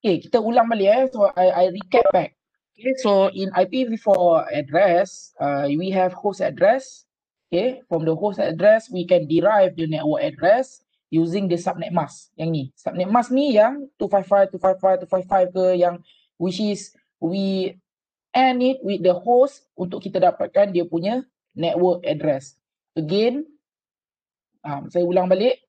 Okay, kita ulang balik So I recap back. Okay, so in IPv4 address, we have host address. Okay, from the host address, we can derive the network address using the subnet mask. Yang ni, subnet mask ni yang 255, 255, 255 ke yang which is we and it with the host untuk kita dapatkan dia punya network address. Again, saya ulang balik.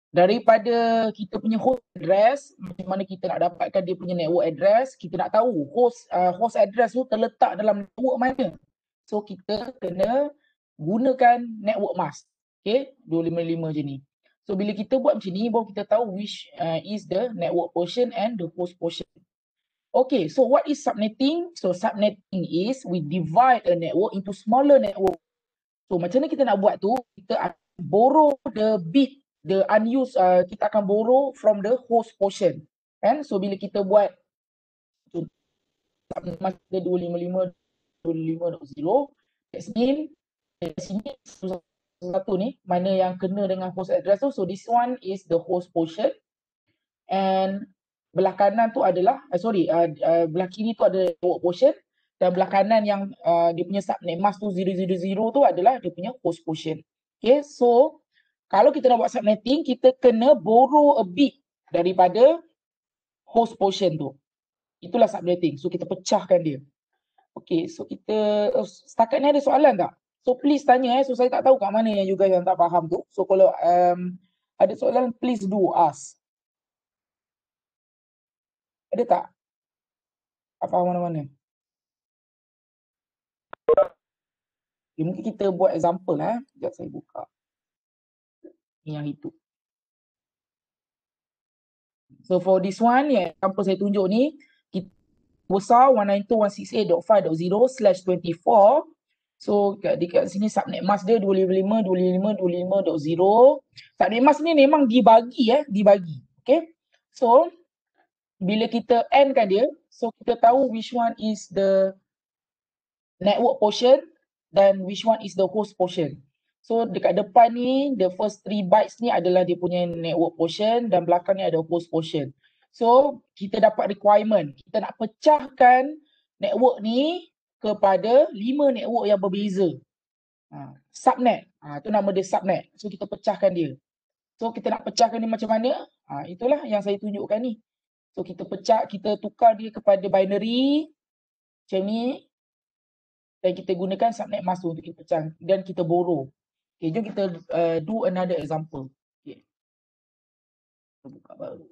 Daripada kita punya host address, macam mana kita nak dapatkan dia punya network address, kita nak tahu host address tu terletak dalam network mana. So kita kena gunakan network mask. Okay, 255 je ni. So bila kita buat macam ni, baru kita tahu which is the network portion and the host portion. Okay, so what is subnetting? So subnetting is we divide a network into smaller network. So macam mana kita nak buat tu, kita akan borrow the bit, the unused, kita akan borrow from the host portion. Kan? So bila kita buat subnet 255.255.0, that's mean dari sini satu ni, mana yang kena dengan host address tu. So this one is the host portion. And belah kanan tu adalah, belah kiri tu ada network portion. Dan belah kanan yang dia punya subnet mask tu 000 tu adalah dia punya host portion. Okay, so kalau kita nak buat subnetting, kita kena borrow a bit daripada host portion tu. Itulah subnetting. So kita pecahkan dia. Okay, so kita setakat ni ada soalan tak? So please tanya so saya tak tahu kat mana yang you guys yang tak faham tu. So kalau ada soalan, please do ask. Ada tak? Tak faham mana-mana? Okay, mungkin kita buat example Sekejap saya buka. Yang itu. So for this one, yang example saya tunjuk ni, kita besar 192.168.5.0/24. So dekat sini subnet mask dia 255.255.255.0. Subnet mask ni memang dibagi dibagi. Okay. So bila kita end kan dia, so kita tahu which one is the network portion dan which one is the host portion. So dekat depan ni, the first 3 bytes ni adalah dia punya network portion dan belakang ni ada host portion. So kita dapat requirement, kita nak pecahkan network ni kepada 5 network yang berbeza. Subnet, tu nama dia subnet. So kita pecahkan dia. So kita nak pecahkan dia macam mana? Itulah yang saya tunjukkan ni. So kita pecah, kita tukar dia kepada binary macam ni. Dan kita gunakan subnet mask untuk kita pecah dan kita borrow. Okay, jom kita do another example. Okay. Kita buka baru.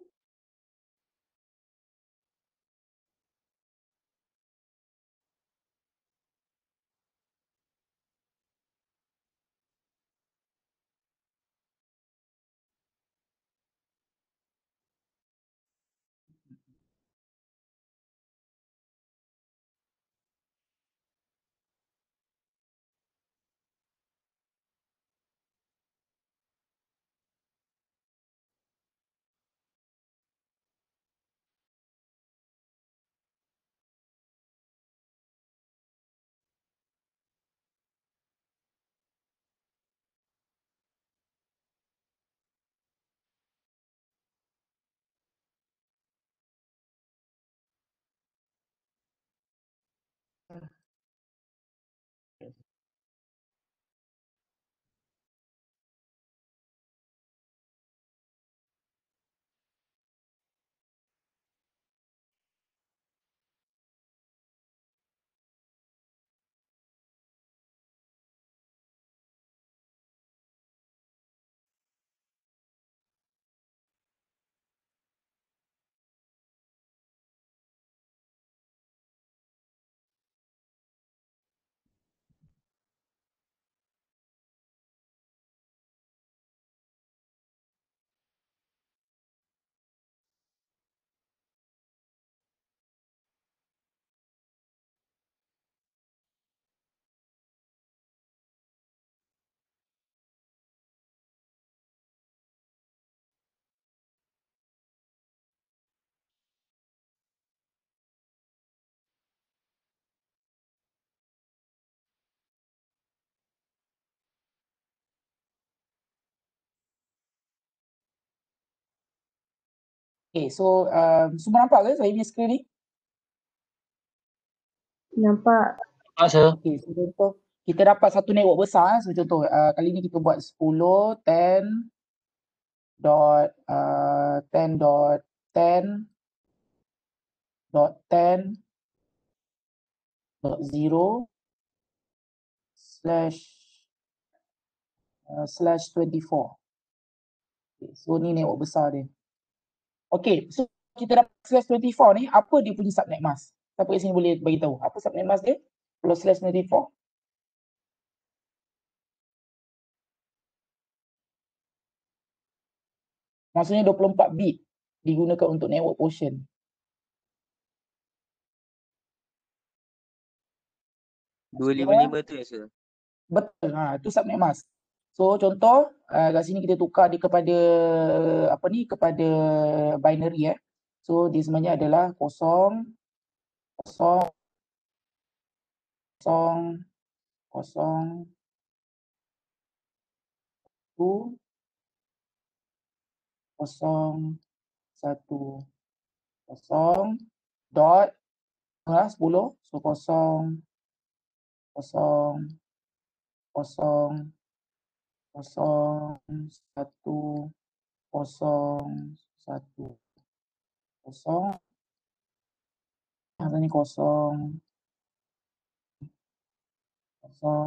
Okay, so semua nampak ke saya punya screen ni? Nampak. Okay, so contoh kita dapat satu network besar. So contoh kali ni kita buat 10, 10 dot 10 dot 10 dot 10 dot 0 slash slash 24. Okay, so ni network besar dia. Okay, so kita dapat slash 24 ni, apa dia punya subnet mask? Siapa kat sini boleh bagi tahu apa subnet mask dia? Kalau slash 24. Maksudnya 24 bit digunakan untuk network portion. Ya, 255 tu ya, sir? betul. Itu subnet mask. So contoh kat sini kita tukar dia kepada apa ni, kepada binary So dia sebenarnya adalah 0 0 0 0 1 0 1 0 dot 10 so 0 0 0 0 1 0 1 0 ni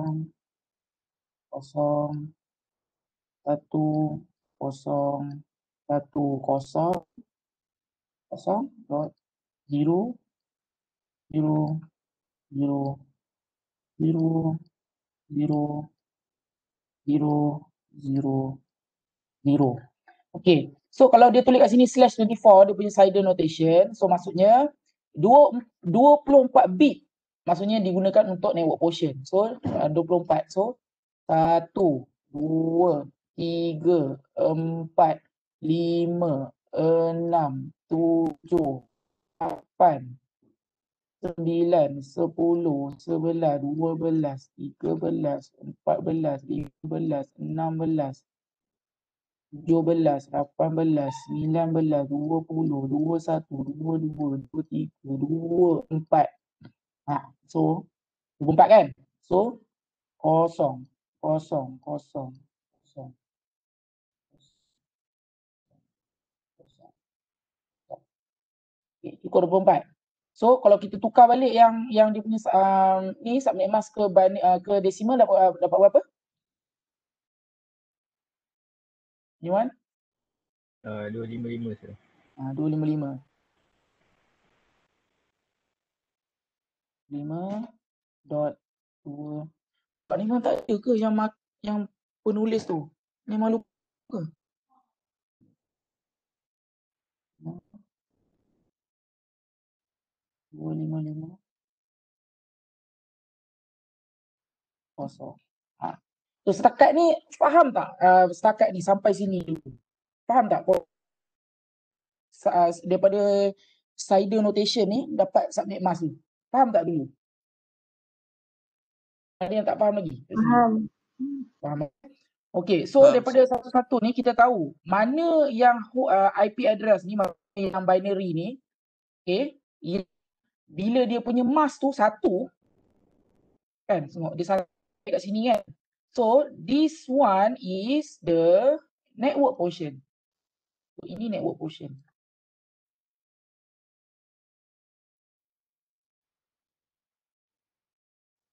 0 0 0 1 0 1 0 0 dot 0 0 0 0 0 0 0 0. Okay, so kalau dia tulis kat sini slash 24, dia punya Cider notation, so maksudnya 24 bit maksudnya digunakan untuk network portion. So 24, so 1, 2, 3, 4, 5, 6, 7, 8, 9, 10, 11, 12, 13, 14, 15, 16, 17, 18, 19, 20, 21, 22, 23, 24. So 24 kan? So 0, 0, 0, 0, 0. Okay, ikut 24. So kalau kita tukar balik yang dia punya ni subnet mask ke decimal dapat berapa? Ni Wan? 255, sir. 255. 5.2. Pak ni memang tak ada ke yang penulis tu? Memang lupa ke? Hmm, 255 kosong. So setakat ni faham tak? Setakat ni sampai sini dulu. Faham tak? Daripada Cider notation ni dapat subnet mask tu. Faham tak dulu? Ada yang tak faham lagi? Faham. Faham. Okay, so Faham, daripada sir. satu-satu ni kita tahu mana yang IP address ni, yang binary ni, okay, bila dia punya mask tu satu, kan, tengok dia sampai kat sini kan. So this one is the network portion. So ini network portion.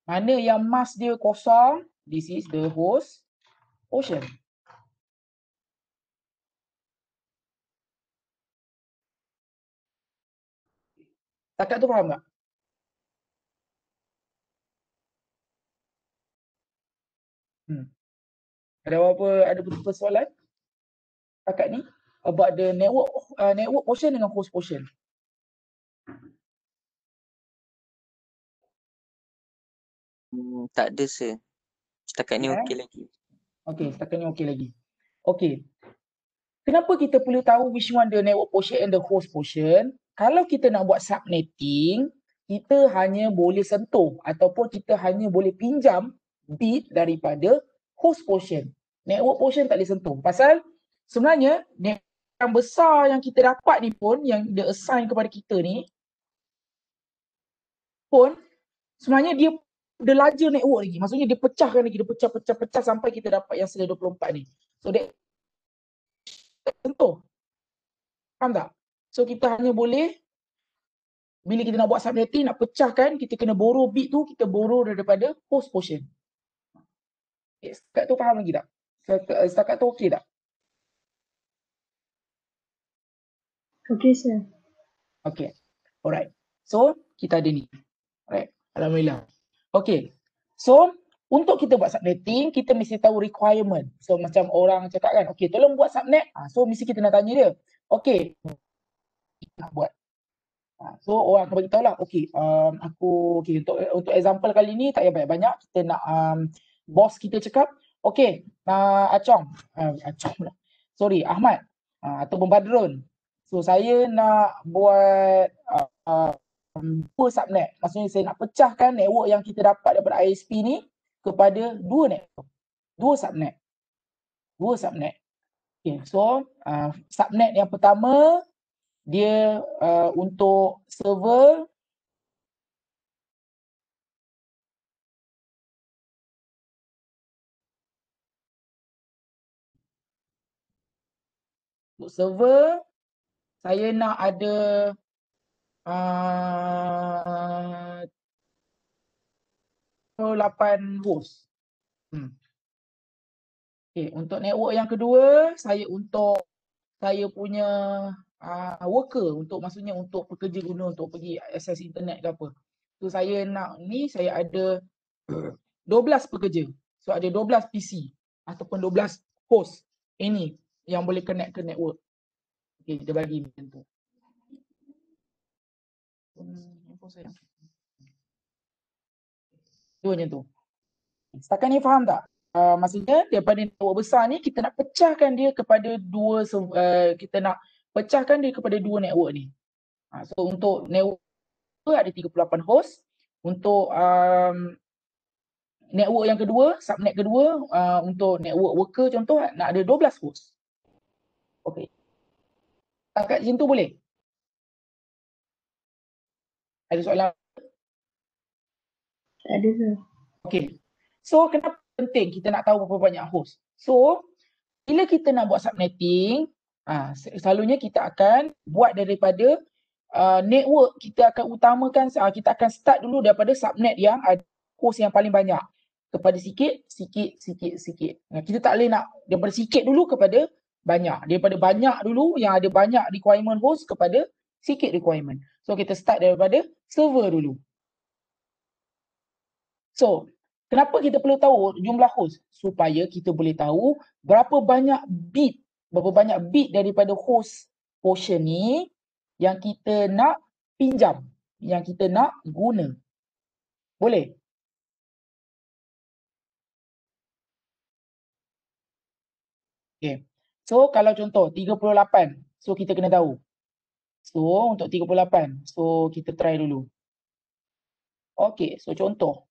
Mana yang mask dia kosong, this is the host portion. Setakat tu faham tak? Ada apa soalan setakat ni about the network portion dengan host portion? Tak ada, sir. Setakat ni okey lagi. Okay, setakat ni okey lagi. Okay. Kenapa kita perlu tahu which one the network portion and the host portion? Kalau kita nak buat subnetting, kita hanya boleh sentuh ataupun kita hanya boleh pinjam bit daripada host portion. Network portion tak boleh sentuh. Pasal sebenarnya yang besar yang kita dapat ni pun, yang dia assign kepada kita ni pun sebenarnya dia the larger network lagi. Maksudnya dia pecahkan lagi, dia pecah sampai kita dapat yang sila 24 ni. So that contoh. Faham tak? So kita hanya boleh bila kita nak buat subnetting, nak pecahkan, kita kena borrow bit tu, kita borrow daripada host portion. Okay, setakat tu faham lagi tak? Setakat tu okey tak? Okay, sir. Okay. Alright. So, kita ada ni. Alright. Alhamdulillah. Okay. So, untuk kita buat subnetting, kita mesti tahu requirement. So, macam orang cakap kan, okay, tolong buat subnet. So, mesti kita nak tanya dia. Okay. Nak buat. So, orang akan bagi tahu lah. Okay, okay, untuk example kali ni, tak payah banyak-banyak. Kita nak boss kita cakap, okay, Acong lah. Sorry, Ahmad ataupun Badrun. So, saya nak buat dua subnet. Maksudnya saya nak pecahkan network yang kita dapat daripada ISP ni kepada dua network. Dua subnet. Okay, so subnet yang pertama dia untuk server. Untuk server, saya nak ada 8 host. Okay, untuk network yang kedua, saya punya worker, maksudnya untuk pekerja guna untuk pergi akses internet ke apa. So saya nak ni, saya ada 12 pekerja. So ada 12 PC ataupun 12 host ini yang boleh connect ke network. Okay, dia bagi macam tu. Tu macam tu. Setakat ni faham tak? Maksudnya daripada network besar ni kita nak pecahkan dia kepada dua network ni. So untuk network ada 38 host. Untuk network yang kedua, subnet kedua, untuk network worker contoh nak ada 12 host. Okey. Setakat macam tu boleh? Ada soalan? Ada, sir. Okey. So kenapa penting kita nak tahu berapa banyak host? So bila kita nak buat subnetting, selalunya kita akan buat daripada network, kita akan utamakan, kita akan start dulu daripada subnet yang ada host yang paling banyak. Kepada sikit. Kita tak boleh nak daripada sikit dulu kepada banyak. Daripada banyak dulu yang ada banyak requirement host kepada sikit requirement. So kita start daripada server dulu. So, kenapa kita perlu tahu jumlah host? Supaya kita boleh tahu berapa banyak bit daripada host portion ni yang kita nak pinjam, yang kita nak guna. Boleh? Okay. So, kalau contoh 38, so kita kena tahu. So, untuk 38, so kita try dulu. Okay, so contoh.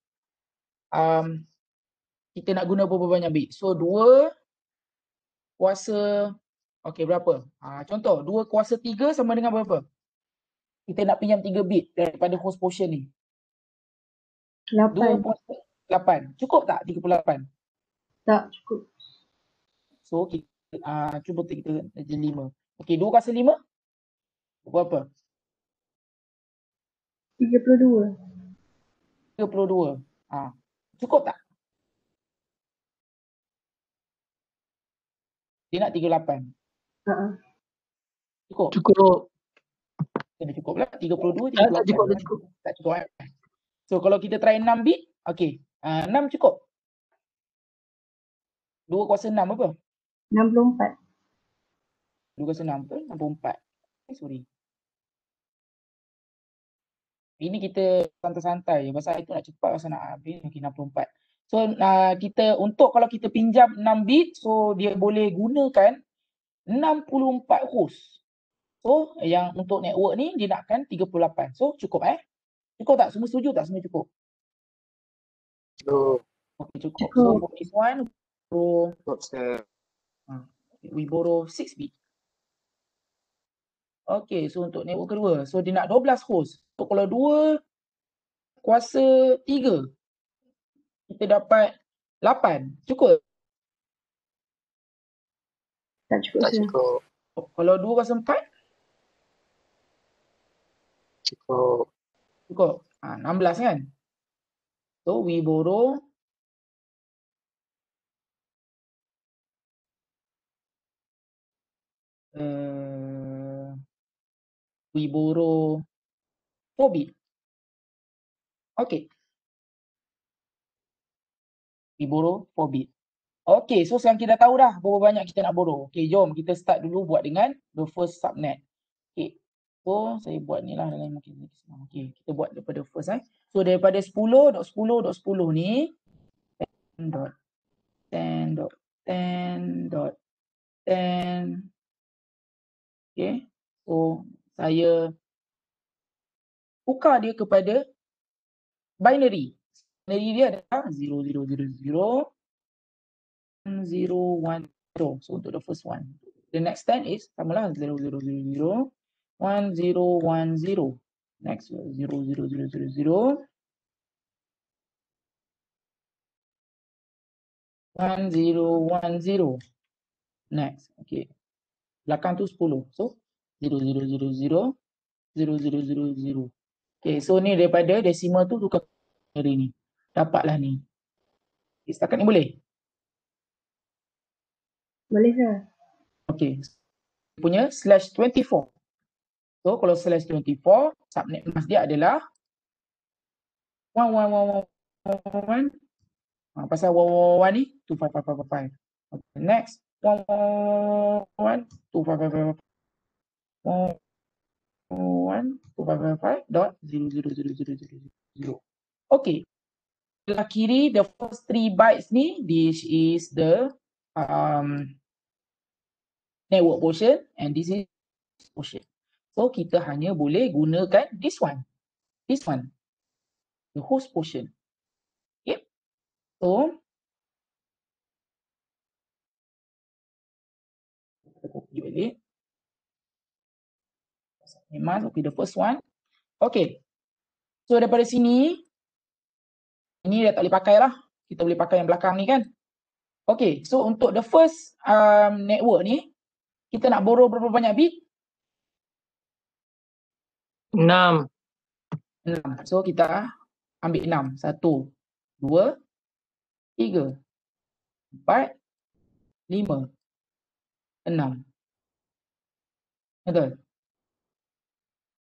Kita nak guna berapa banyak bit? So, 2 kuasa, okay, berapa? Contoh, 2 kuasa 3 sama dengan berapa? Kita nak pinjam 3 bit daripada host portion ni. 8. 2.8. Cukup tak 38? Tak cukup. So, kita cuba kita jadi 5. Okay, 2 kuasa 5? Berapa? 32. 32. Cukup tak? Dia nak 38. Cukup? Cukup. Kena cukup lah. 32, 38. Tak cukup. Tak cukup. So, kalau kita try 6 bit, okay. 6 cukup. 2 kuasa 6 apa? 64. 2 kuasa 6 tu 64. Sorry. Ini kita santai-santai je. Pasal itu nak cepat, pasal nak habis. Okay, 64. So, kalau kita pinjam 6 bit, so dia boleh gunakan 64 host. So, yang untuk network ni, dia nakkan 38. So, cukup Cukup tak? Semua setuju tak? Semua cukup? Okay, cukup. So, for this one, we borrow 6 bit. Okay, so untuk network kedua. So dia nak 12 host. So kalau 2 kuasa 3, kita dapat 8. Cukup? Tak cukup Tak sir. cukup. Kalau 2 kuasa 4, Cukup. cukup. 16 kan? So we borrow we borrow 4 bit. Okay. We borrow 4 bit. Okay, so sekarang kita dah tahu dah berapa banyak kita nak borrow. Okay, jom kita start dulu buat dengan the first subnet. Okay, so saya buat ni lah dalam mungkin senang. Okay, kita buat daripada first So daripada 10.10.10 ni 10.10.10. Okay, so saya tukar dia kepada binary. Binary dia adalah 0000 1010. So untuk the first one. The next 10 is samalah 0000 1010. Next 00000 1010. Next. Okay. Belakang tu 10. So 0000 0000. Okay, so ni daripada decimal tu tukar hari ni. Dapatlah ni. Okay, setakat ni boleh? Boleh sir. Okay. Punya /24. So kalau /24, subnet mask dia adalah 1111. Pasal 111 ni 25555. Okay, next 111 25555. 111.255.00000. Okay. Sebelah kiri, the first 3 bytes ni, this is the network portion and this is portion. So kita hanya boleh gunakan this one, the host portion. Okay. So kita copy balik. Okay, the first one. Okay. So daripada sini, ini dah tak boleh pakai lah. Kita boleh pakai yang belakang ni kan. Okay, so untuk the first network ni, kita nak borrow berapa banyak bit? 6. 6. So kita ambil 6. 1, 2, 3, 4, 5, 6. Betul?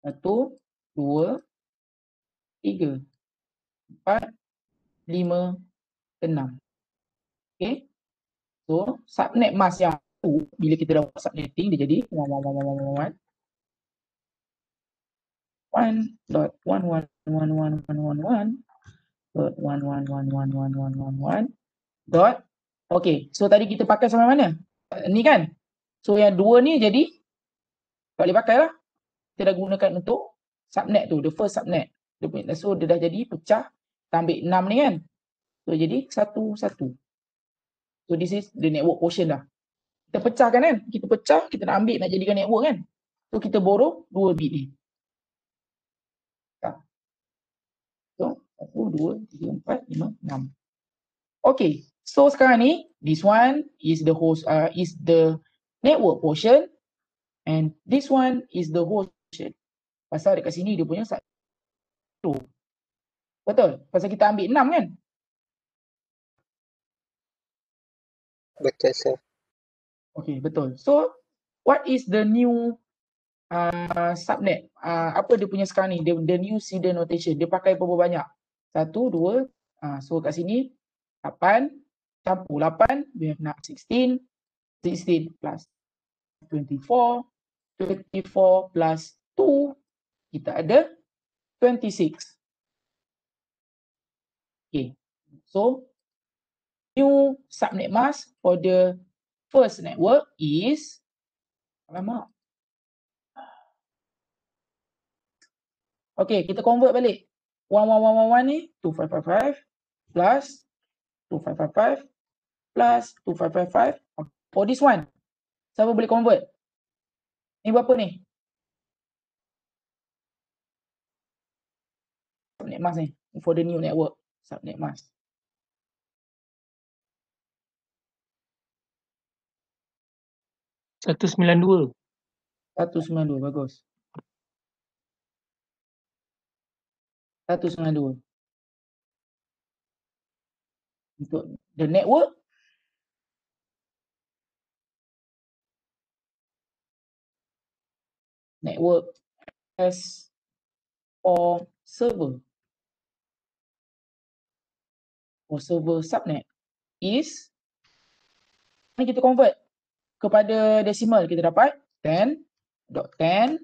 1, 2, 3, 4, 5, 6. Okay. So subnet mask yang tu, bila kita dah buat subnetting, dia jadi 1.11111111. Dot. Okay, so tadi kita pakai sampai mana? Ni kan? So yang 2 ni jadi tak boleh pakai lah. Kita dah gunakan untuk subnet tu, the first subnet. So dia dah jadi pecah. Kita ambil 6 ni kan? So jadi 1, 1. So this is the network portion dah. Kita pecahkan kan? Kita pecah, kita nak ambil, nak jadikan network kan? So kita borrow 2 bit ni. So 1, 2, 3, 4, 5, 6. Okay, so sekarang ni this one is the host, is the network portion and this one is the host portion. Pasal dekat sini dia punya 1. Betul? Pasal kita ambil 6 kan? Betul sir. Okay, betul. So what is the new subnet? Apa dia punya sekarang ni? The new CIDR notation. Dia pakai berapa banyak? 1, 2. So kat sini 8 campur 8, we have nak 16 plus 24 plus 2, kita ada 26. Okay, so new subnet mask for the first network is, alamak. Okay, kita convert balik. 1111 ni 2555 plus 2555 plus 2555. For this one, siapa boleh convert? Ni berapa ni? subnet mask ni. For the new network. Subnet mask. Satu 192. 192, bagus. 192. Untuk the network, as for server or server subnet is, ni kita convert kepada decimal, kita dapat 10.10.10.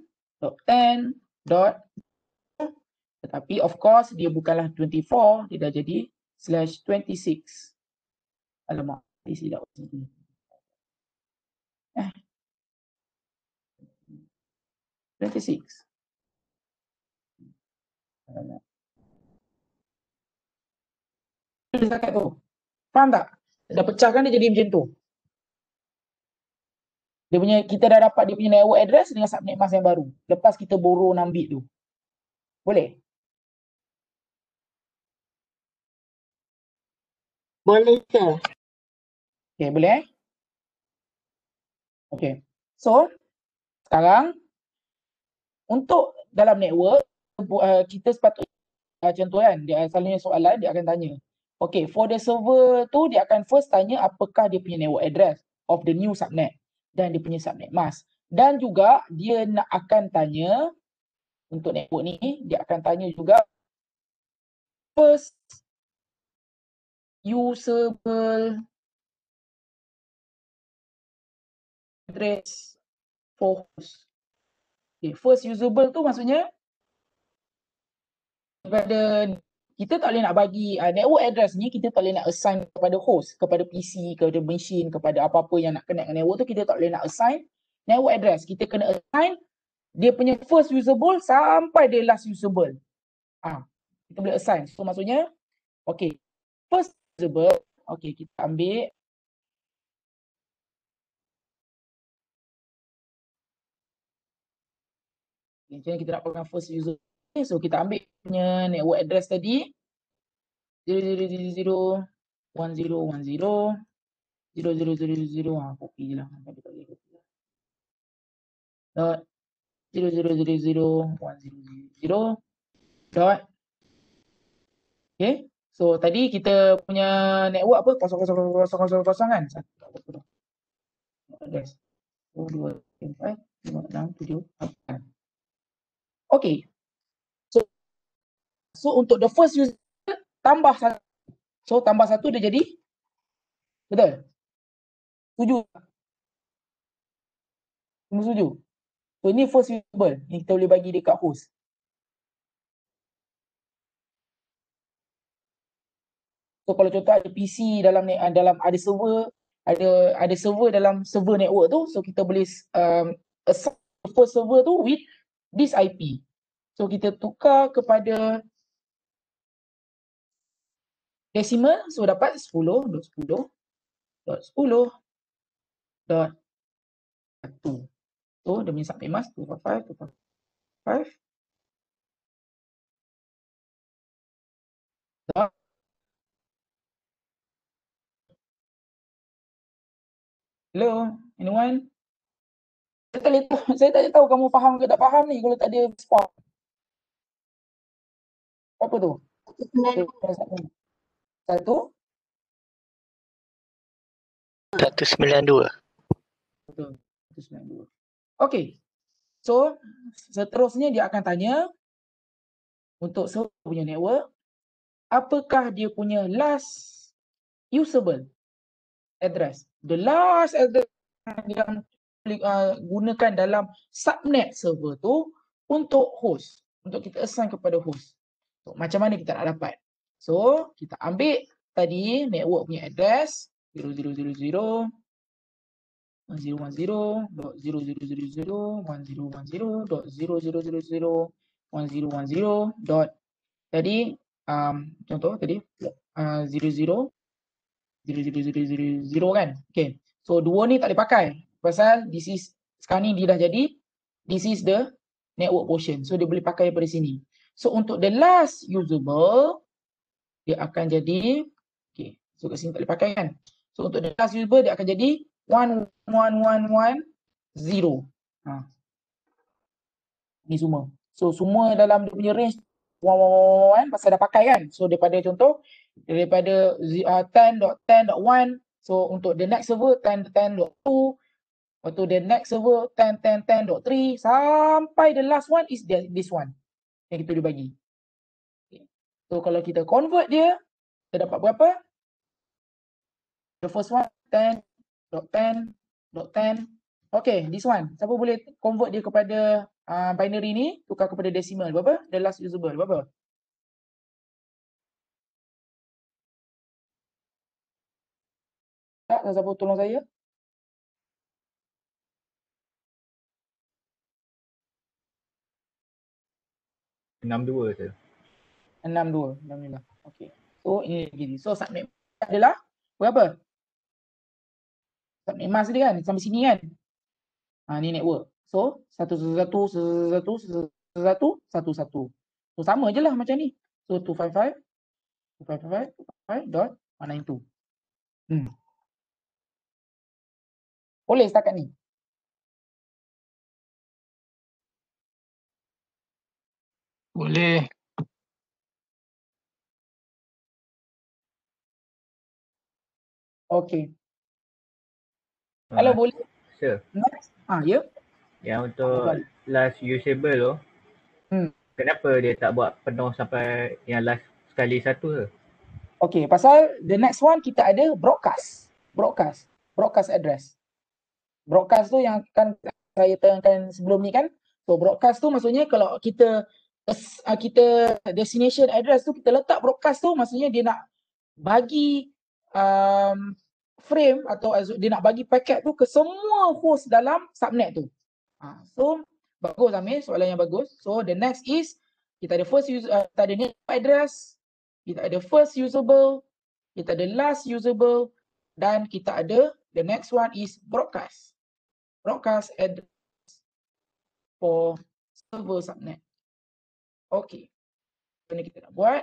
Tetapi of course dia bukanlah 24, dia dah jadi /26. Alamak, dia silap. 26. Alamak. Dekat tu. Faham tak? Dah pecahkan dia jadi macam tu. Dia punya, kita dah dapat dia punya network address dengan subnet mask yang baru. Lepas kita borrow 6 bit tu. Boleh? Boleh, sir. Okay, boleh? Okay. So, sekarang untuk dalam network, kita sepatutnya macam tu kan, dia selalunya soalan dia akan tanya. Okay, for the server tu dia akan first tanya apakah dia punya network address of the new subnet dan dia punya subnet mask. Dan juga dia akan tanya untuk network ni, dia akan tanya juga first usable address for host. Okay, first usable tu maksudnya daripada kita tak boleh nak bagi network address ni, kita tak boleh nak assign kepada host, kepada PC, kepada machine, kepada apa-apa yang nak connect dengan network tu, kita tak boleh nak assign network address. Kita kena assign dia punya first usable sampai dia last usable. Kita boleh assign. So maksudnya, okay, first usable, okay, kita ambil macam mana kita nak pegang first user. Okay, so kita ambil punya network address tadi 0000 1010 0000, copy je lah. Dot 0000 1000 dot. Okay, so tadi kita punya network apa? 0000 kan? Address 2 4 5 6 7 8. Okay. So untuk the first user tambah 1. So tambah 1 dia jadi, betul? Setuju? Semua setuju? So ini first usable yang kita boleh bagi dekat host. So kalau contoh ada PC dalam ada server, ada server dalam server network tu, so kita boleh assign first server tu with this IP. So kita tukar kepada decimal, so dapat 10.10.10.1. So dia punya subnet mask 255. Hello, anyone? Saya tak tahu kamu faham ke tak faham ni kalau tak ada respon. Apa tu? 192. 192. Betul. 192. Okay. So, seterusnya dia akan tanya untuk server punya network, apakah dia punya last usable address? The last address yang gunakan dalam subnet server tu untuk host, untuk kita assign kepada host. So, macam mana kita nak dapat? So, kita ambil tadi network punya address 0000 1010.1010.1010.1010 dot. Tadi contoh tadi 00 kan. Okay. So 2 ni tak boleh pakai pasal this is sekarang ni dia dah jadi this is the network portion. So dia boleh pakai daripada sini. So untuk the last usable, dia akan jadi, okay, so kat sini tak boleh pakai kan. So untuk the last usable, dia akan jadi 11110. Ni semua. So semua dalam dia punya range 111 pasal dah pakai kan. So daripada contoh, daripada 10.10.1, so untuk the next server 10.10.2, lepas tu the next server 10.10.10.3 sampai the last one is this one yang kita boleh bagi. Okay. So kalau kita convert dia, kita dapat berapa? The first one 10.10.10. Okay, this one. Siapa boleh convert dia kepada binary ni, tukar kepada decimal. Berapa? The last usable. Berapa? Tak, siapa tolong saya? 62 tu. 62. Alhamdulillah. Okay. So ini gini. So subnet adalah berapa? Subnet mask dia kan sampai sini kan. Ni network. So 111.111.111. So sama je lah macam ni. So 255.255.192. Boleh setakat ni. Boleh. Okay. Kalau boleh. Sure. Next. Ya. Yang untuk last usable tu, kenapa dia tak buat penuh sampai yang last sekali satu ke? Okay, pasal the next one kita ada broadcast. Broadcast address. Broadcast tu yang kan saya terangkan sebelum ni kan. So broadcast tu maksudnya kalau kita destination address tu kita letak broadcast tu, maksudnya dia nak bagi frame atau dia nak bagi paket tu ke semua host dalam subnet tu. So bagus Amir, soalan yang bagus. So the next is kita ada kita ada network address, kita ada first usable, kita ada last usable, dan kita ada the next one is broadcast. Broadcast address for server subnet. Okay. Ini kita nak buat.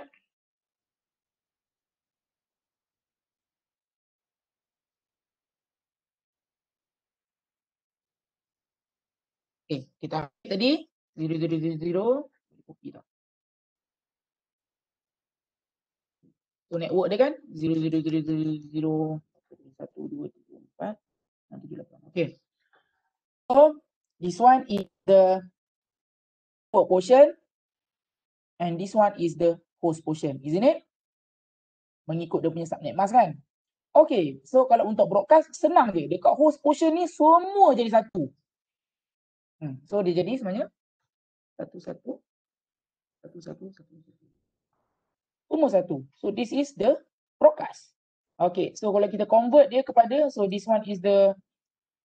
Okay, kita ambil tadi 0000, copy dah. So network dia kan 0000, 1 2 3 4 6 7 8. Okay. So this one is the network portion and this one is the host portion, isn't it? Mengikut dia punya subnet mask kan. Okay, so kalau untuk broadcast senang je. Dekat host portion ni semua jadi satu. So dia jadi sebenarnya 11 11 11. Semua satu. So this is the broadcast. Okay, so kalau kita convert dia kepada, so this one is the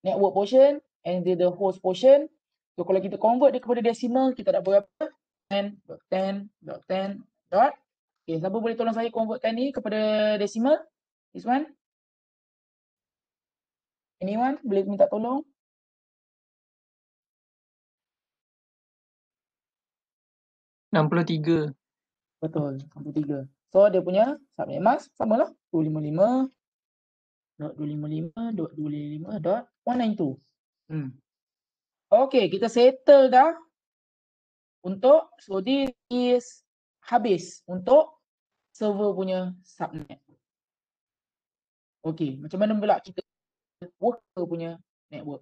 network portion and the host portion. So kalau kita convert dia kepada decimal, kita dapat berapa? 10.10.10. Okay, siapa boleh tolong saya convertkan ni kepada decimal? This one? Anyone boleh minta tolong? $63. Betul, 63. So dia punya subnet mask samalah 255.255.255.192. Okay, kita settle dah untuk, so this is habis untuk server punya subnet. Okay, macam mana pula kita worker punya network?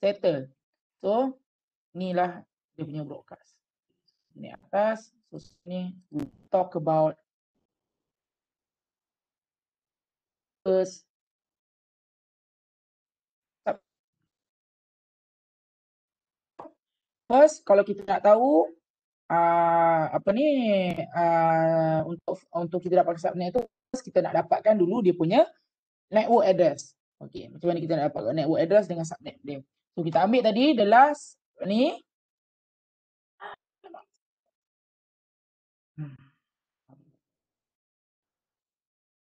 Settle. So, inilah dia punya broadcast. Ini atas, so sini we talk about first kalau kita nak tahu untuk kita dapatkan subnet tu, kita nak dapatkan dulu dia punya network address. Okey, macam mana kita nak dapatkan network address dengan subnet dia? So kita ambil tadi the last ni.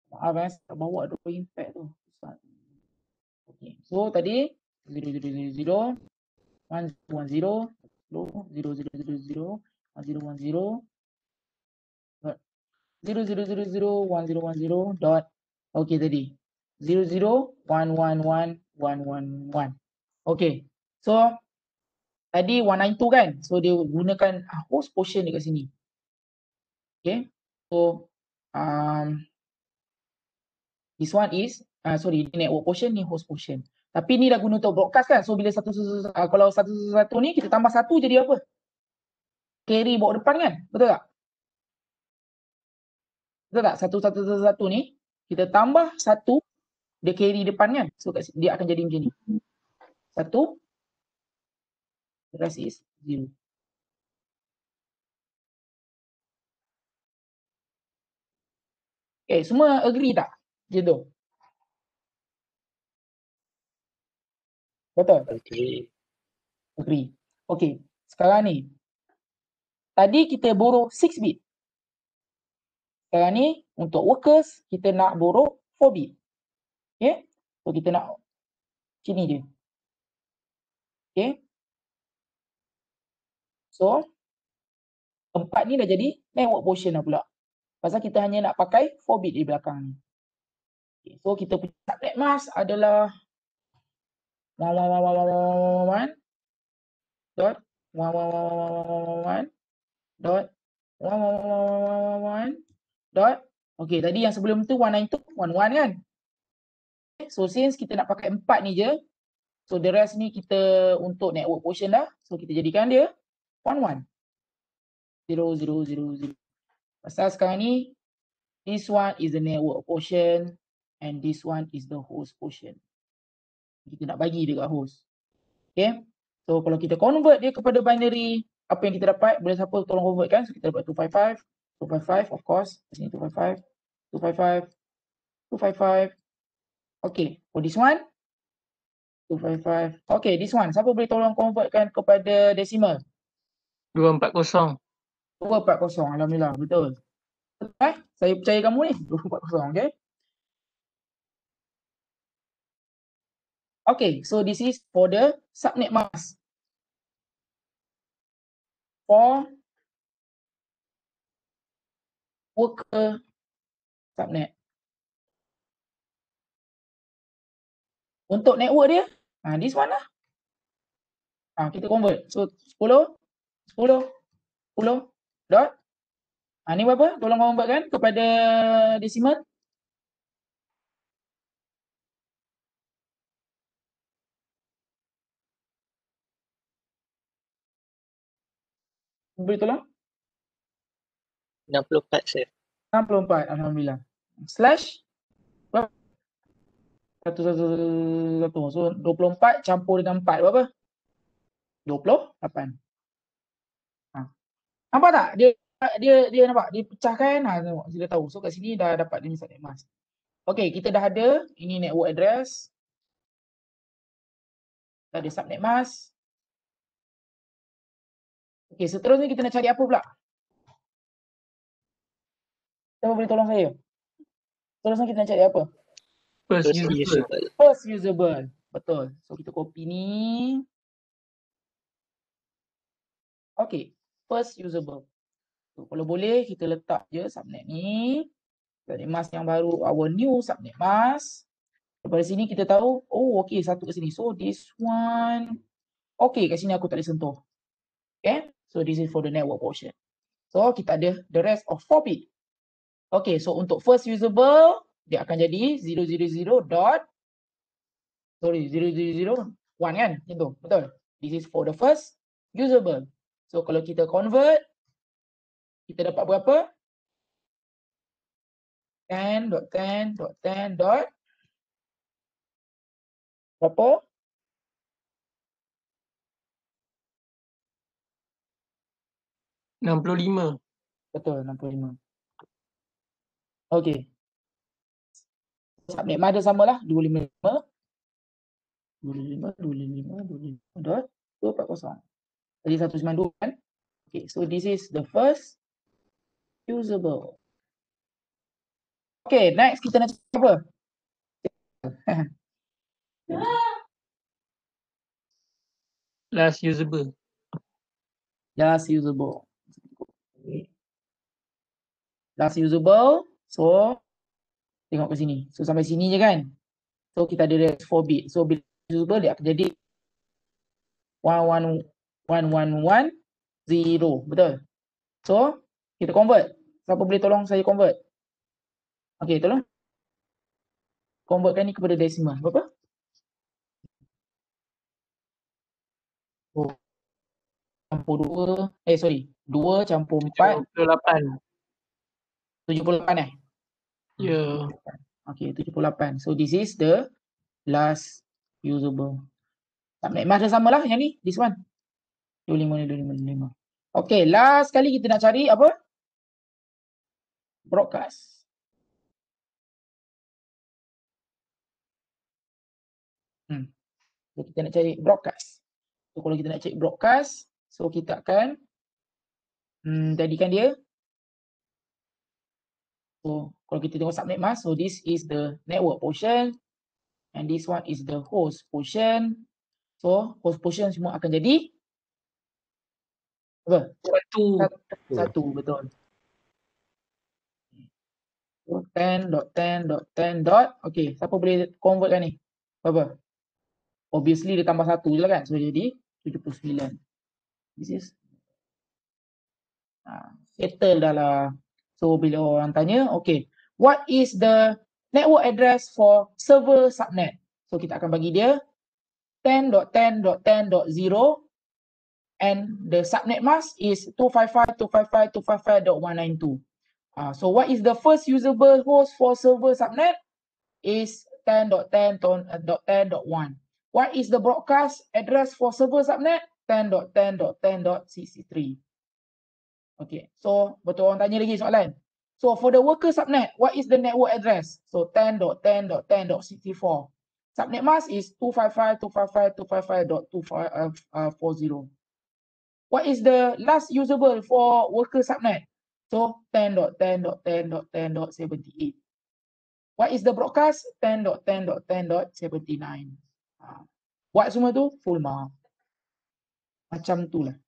Maaf tak bawa dua impact tu. Okey, so tadi 0000 1010 0000 1010 0.0.0.0.1010 dot okey tadi 0.0.111.111. Okey. So tadi 192 kan? So dia gunakan host portion dekat sini. Okay. So this one is sorry, network portion ni host portion. Tapi ni dah guna untuk broadcast kan? So bila kalau 111 ni kita tambah 1 jadi apa? Carry bawa depan kan? Betul tak? Betul tak? 111 ni kita tambah 1 dia carry depan kan? So dia akan jadi macam ni. 1 the rest is 0. Okay, semua agree tak? Macam tu. Betul? Agree. Okay, sekarang ni. Tadi kita borrow 6 bit. Sekarang ni untuk workers kita nak borrow 4 bit. Okay. So kita nak sini je. Okay. So 4 ni dah jadi network portion dah pula. Pasal kita hanya nak pakai 4 bit di belakang ni. Okay. So kita punya subnet mask adalah 11111 dot 11111 dot 11111 dot. Okay, tadi yang sebelum tu 192.11 kan? So since kita nak pakai 4 ni je, so the rest ni kita untuk network portion dah. So kita jadikan dia 11. 0.0.0.0. Pasal sekarang ni this one is the network portion and this one is the host portion. Kita nak bagi dekat host. Okay. So kalau kita convert dia kepada binary, apa yang kita dapat? Boleh siapa tolong convertkan? So kita dapat 255, 255 of course. Di sini 255, 255, 255. Okay. For this one 255. Okay, this one. Siapa boleh tolong convertkan kepada decimal? 240. 240. Alhamdulillah, betul. Saya percaya kamu ni. 240, okay? Okay, so this is for the subnet mask. For worker subnet. Untuk network dia, this one lah. Kita convert. So 10, 10, 10 dot. Ni berapa? Tolong convertkan kepada decimal. Boleh tolong? 64 sir. 64, alhamdulillah. Slash berapa? 1, 1, 1. So 24 campur dengan 4 berapa? 28. Nampak tak? Dia nampak, dia pecahkan. Tengok, kita tahu. So kat sini dah dapat dia subnet mask. Okay, kita dah ada ini network address. Dah ada subnet mask. Okay, seterusnya kita nak cari apa pula? Siapa boleh tolong saya? Seterusnya kita nak cari apa? First usable. First usable. Betul. So kita copy ni. Okay, first usable. So, kalau boleh kita letak je subnet ni. Subnet mask yang baru, our new subnet mask. Daripada sini kita tahu, oh okay, satu kat sini. So this one, okay, kat sini aku tak boleh sentuh. Okay, so this is for the network portion. So kita ada the rest of 4 bit. Okay, so untuk first usable, dia akan jadi 0.0.0 dot, sorry, 0.0.0.1 kan? Macam tu, betul? This is for the first usable. So kalau kita convert, kita dapat berapa? 10.10.10. Berapa? 65. Betul, 65. Okay. Subnet mask dia samalah, 255. 255 dot 240. Tadi 192 kan? Okay, so this is the first usable. Okay, next kita nak cakap apa? Last usable. Just usable. Okay. last usable. So tengok ke sini. So sampai sini je kan. So kita ada rest 4 bit. So bila usable dia akan jadi 11110. Betul? So kita convert. Siapa boleh tolong saya convert? Okay, tolong convertkan ni kepada decimal. Berapa? Oh, campur 2. Sorry. 2 campur 4. 78. 78 Ya. Okay, 78. So this is the last usable. Subnet mask dah sama lah yang ni. This one. 25. Okay, last kali kita nak cari apa? Broadcast. So kita nak cari broadcast. So kalau kita nak cari broadcast, so kita akan jadikan dia. So kalau kita tengok subnet mask, so this is the network portion and this one is the host portion. So host portion semua akan jadi apa? Satu, betul. So 10.10.10. Okay, siapa boleh convertkan ni? Berapa? Obviously dia tambah 1 je lah kan. So jadi 79. This is settle dah lah. So bila orang tanya, okay, what is the network address for server subnet? So kita akan bagi dia 10.10.10.0 and the subnet mask is 255.255.255.192. So what is the first usable host for server subnet? Is 10.10.10.1. What is the broadcast address for server subnet? 10.10.10.63. Okay, so betul orang tanya lagi soalan. So for the worker subnet, what is the network address? So 10.10.10.64. Subnet mask is 255.255.255.255.40. What is the last usable for worker subnet? So 10.10.10.10.78. What is the broadcast? 10.10.10.79. Buat semua tu full mark. Macam tu lah.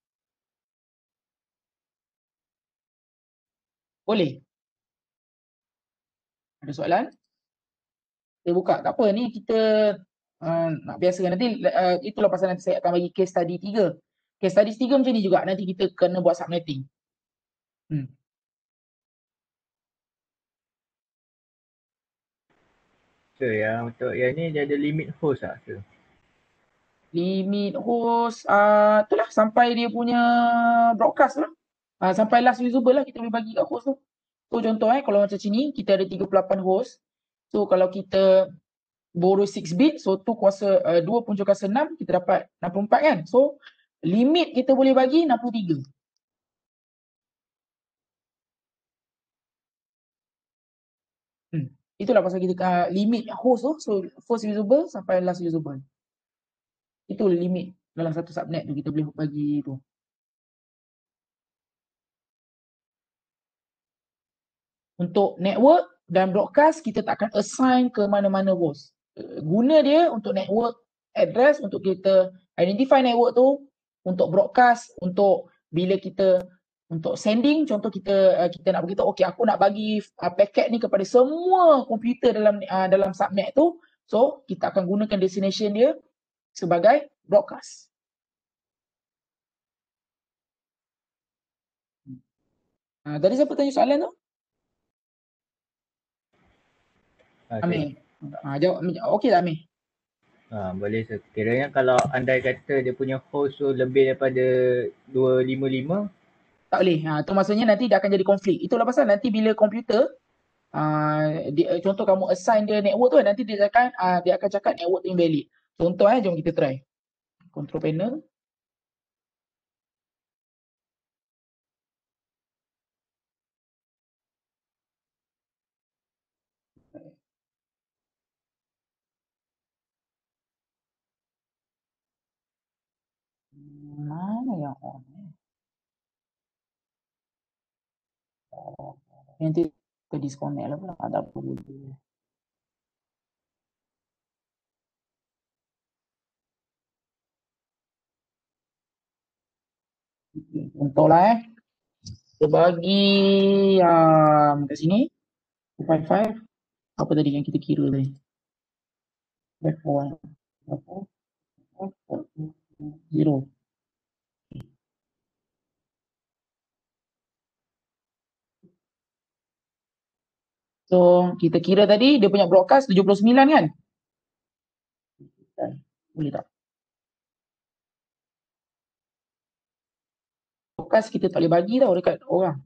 Boleh? Ada soalan? Saya buka. Tak apa, ni kita nak biasakan. Nanti itulah pasal nanti saya akan bagi case study 3. Case study 3 macam ni juga. Nanti kita kena buat subnetting. So yang untuk yang ni dia ada limit host tak? So? Limit host, itulah sampai dia punya broadcast lah. Sampai last usable lah kita boleh bagi kat host tu. So contoh kalau macam sini kita ada 38 host. So kalau kita borrow 6 bit, so 2 punca kuasa 6 kita dapat 64 kan. So limit kita boleh bagi 63. Itulah pasal kita limit host tu. So first usable sampai last usable. Itu limit dalam satu subnet tu kita boleh bagi tu. Untuk network dan broadcast kita tak akan assign ke mana-mana host. Guna dia untuk network address, untuk kita identify network tu, untuk broadcast, untuk bila kita untuk sending, contoh kita nak beritahu, okey aku nak bagi paket ni kepada semua komputer dalam subnet tu. So kita akan gunakan destination dia sebagai broadcast. Tadi siapa tanya soalan tu? Amir. Jawab. Okey tak Amir? Boleh. Sekiranya kalau andai kata dia punya host tu lebih daripada 255. Tak boleh. Tu maksudnya nanti dia akan jadi konflik. Itulah pasal nanti bila komputer, contoh kamu assign dia network tu, nanti dia akan cakap network tu invalid. Contoh jom kita try. Control panel. Mana yang on? Nanti kita disconnect lah pula. Ada apa boleh. Contoh lah Kita bagi kat sini 255. Apa tadi yang kita kira tadi? 0. So kita kira tadi dia punya broadcast 79 kan? Boleh tak? Broadcast kita tak boleh bagi tau dekat orang.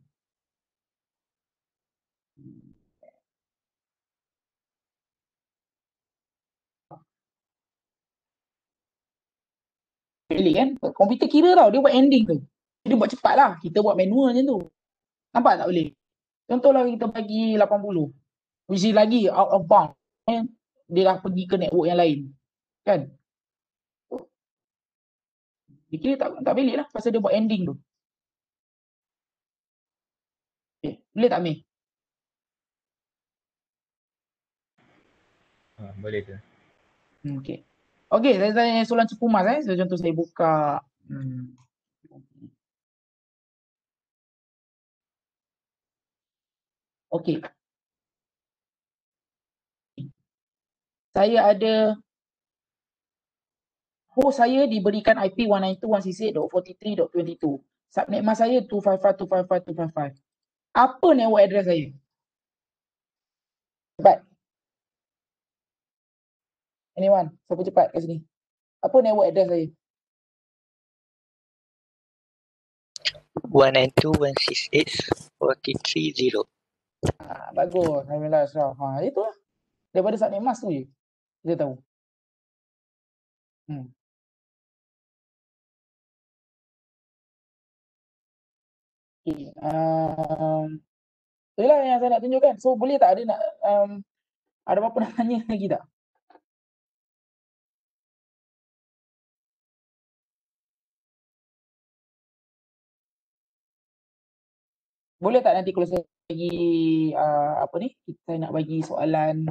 Pelik kan? Komputer kira tau, dia buat ending tu. Dia buat cepat lah, kita buat manual macam tu. Nampak tak boleh? Contohlah kita bagi 80. Which is lagi out of bound. Dia dah pergi ke network yang lain. Kan? Dia kira tak pelik lah pasal dia buat ending tu. Okay. Boleh tak Mei? Boleh tu. Okay. Okay, saya tanya soalan cepumas Contoh saya buka okay. Saya ada host saya diberikan IP 192.168.43.22. Subnet mask saya 255.255.255. Apa network address saya? Cepat. Anyone? Siapa cepat kat sini? Apa network address saya? 192.168.43.0. Bagus. Alhamdulillah Ashraf. Itulah. Daripada subnet mask tu je. Kita tahu. Okay. Itulah yang saya nak tunjukkan. So boleh tak ada nak ada apa-apa nak tanya lagi tak? Boleh tak nanti kalau saya bagi saya nak bagi soalan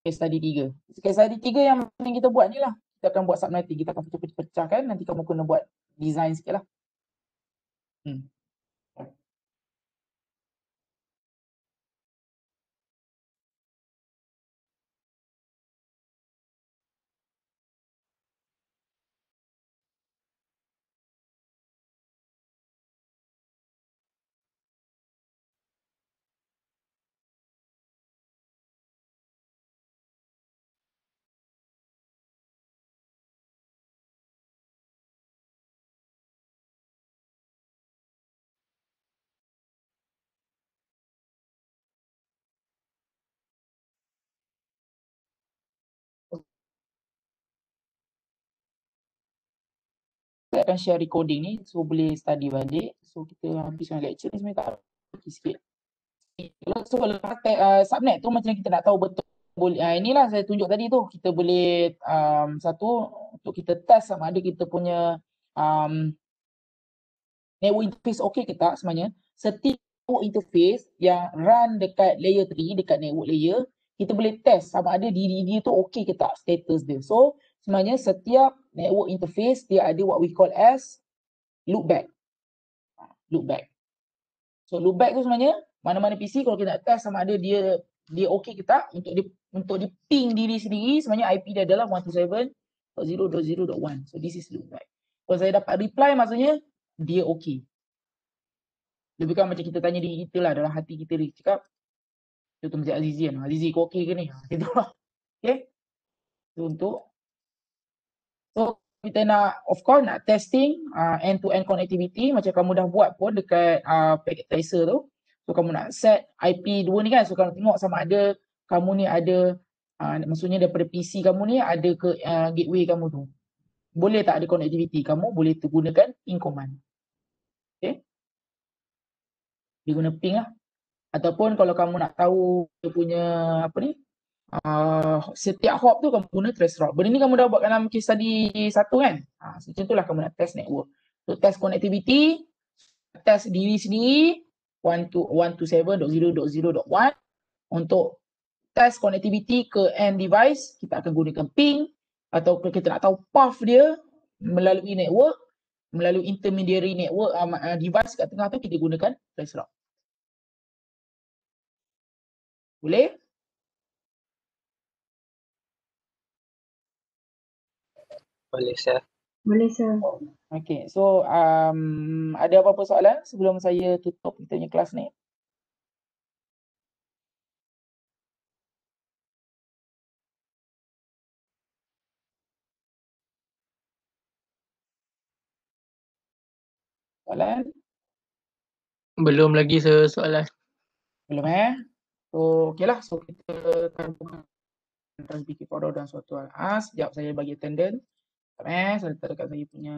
case study 3. Case study 3 yang kita buat ni lah. Kita akan buat subnetting. Kita akan pecah-pecahkan. Nanti kamu kena buat design sikit lah. Saya akan share recording ni. So boleh study balik. So kita habiskan lecture ni sebenarnya tak bagi sikit. So kalau subnet tu macam kita nak tahu betul. Inilah saya tunjuk tadi tu. Kita boleh satu untuk kita test sama ada kita punya network interface okey ke tak sebenarnya. Setiap network interface yang run dekat layer 3, dekat network layer, kita boleh test sama ada diri dia tu okey ke tak status dia. So sebenarnya setiap network interface dia ada what we call as loopback. Loopback. So loopback tu sebenarnya mana-mana PC kalau kita nak test sama ada dia okey ke tak untuk dia ping diri sendiri, sebenarnya IP dia adalah 127.0.0.1. So this is loopback. Kalau saya dapat reply maksudnya dia okey. Lebih kurang macam kita tanya diri kita lah dalam hati kita dia cakap contoh macam Azizi kan. Azizi kau okey ke ni? Itulah. Okay. So kita nak of course nak testing end-to-end connectivity macam kamu dah buat pun dekat packet tracer tu. So kamu nak set IP 2 ni kan. So kamu tengok sama ada kamu ni ada maksudnya daripada PC kamu ni ada ke gateway kamu tu. Boleh tak ada connectivity? Kamu boleh gunakan ping command. Okay. Dia guna ping lah. Ataupun kalau kamu nak tahu dia punya setiap hop tu kamu guna trace route. Benda ni kamu dah buat dalam case study 1 kan. Macam itulah kamu nak test network. So test connectivity, test diri sendiri 127.0.0.1. Untuk test connectivity ke end device kita akan gunakan ping. Atau kita nak tahu path dia melalui network, melalui intermediary network device kat tengah tu kita gunakan trace route. Boleh? Boleh, sir. Boleh, sir. Okay, so ada apa-apa soalan sebelum saya tutup kita punya kelas ni? Soalan? Belum lagi soalan. Belum So, okay lah. So, kita akan transbiki photo dan suatu hal. Sekejap saya bagi attendance. Saya letak dekat saya punya